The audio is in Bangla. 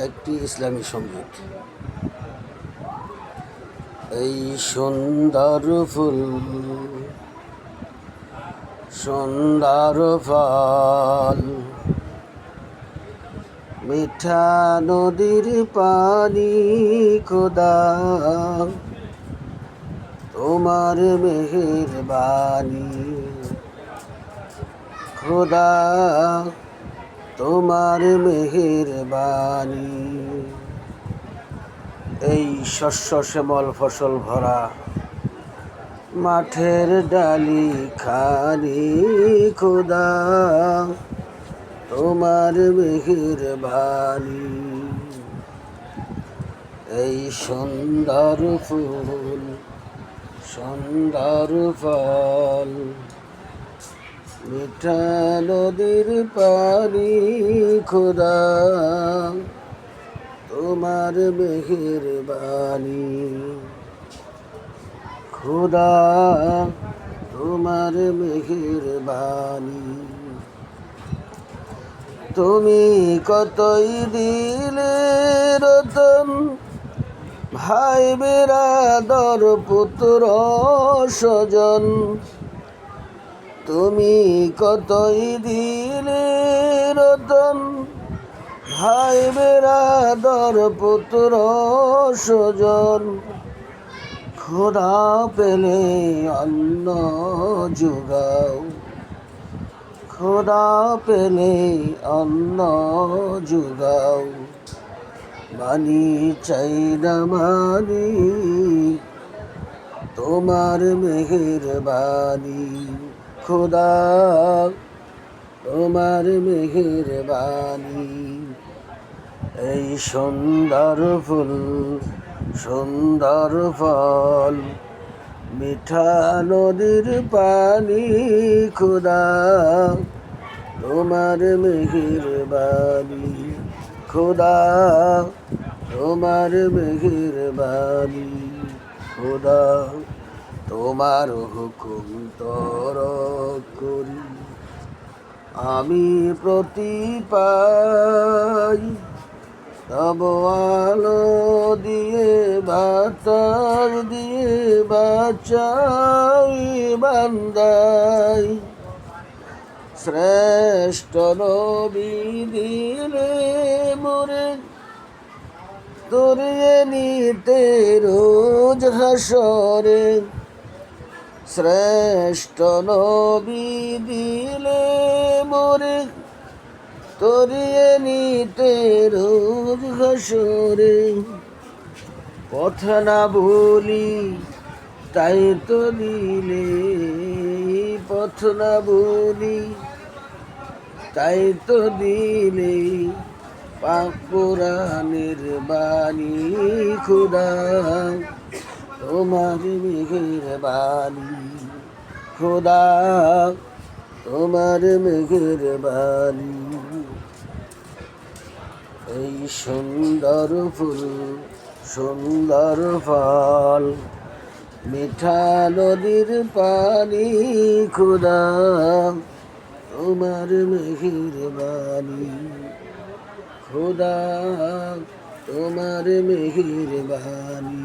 একটি ইসলামী সঙ্গীত। এই সুন্দর ফুল, সুন্দর ফল, মিঠা নদীর পানি, খোদা তোমার মেহেরবানি, খোদা তোমার মেহেরবানি। এই শস্য শ্যামল ফসল ভরা মাঠের ডালি খানি, খোদা তোমার মেহেরবানি। এই সুন্দর ফুল, সুন্দর ফল, মিঠা নদীর পানি, খোদা তোমার মেহেরবানি, খোদা তোমার মেহেরবানি। তুমি কতই দিলে রতন, ভাই বেরাদর পুত্র স্বজন। তুমি কতই দিলে রতন, ভাই বেরাদর পুত্র স্বজন। খোদা পেলে অন্ন যোগাও, খোদা পেলে অন্ন যোগাও। মানি চাই না মানি তোমার মেহেরবানি, খোদা তোমার মেহেরবানি। এই সুন্দর ফুল, সুন্দর ফল, মিঠা নদীর পানি, খোদা তোমার মেহেরবানি, খোদা তোমার মেহেরবানি। খোদা তোমার হুকুম তরক করি আমি প্রতি পাই। তব আলো দিয়ে বাতাস দিয়ে বাঁচাই বান্দাই। শ্রেষ্ঠ নবী দিলে মোরে ধরিয়ে নিতে রোজ হাসরে। শ্রেষ্ঠ নবী দিলে মোরে ধরিয়ে নিতে রোজ হাসরে। কথা না ভুলি তাই তো দিলে, পথ না ভুলি তাই তো দিলে। পাক কোরআনের বাণী, খোদা তোমার মেহেরবানি, খোদা তোমার মেহেরবানি। এই সুন্দর ফুল, সুন্দর ফল, মিঠা নদীর পানি, খোদা তোমার মেহেরবানি, খোদা তোমার মেহেরবানি।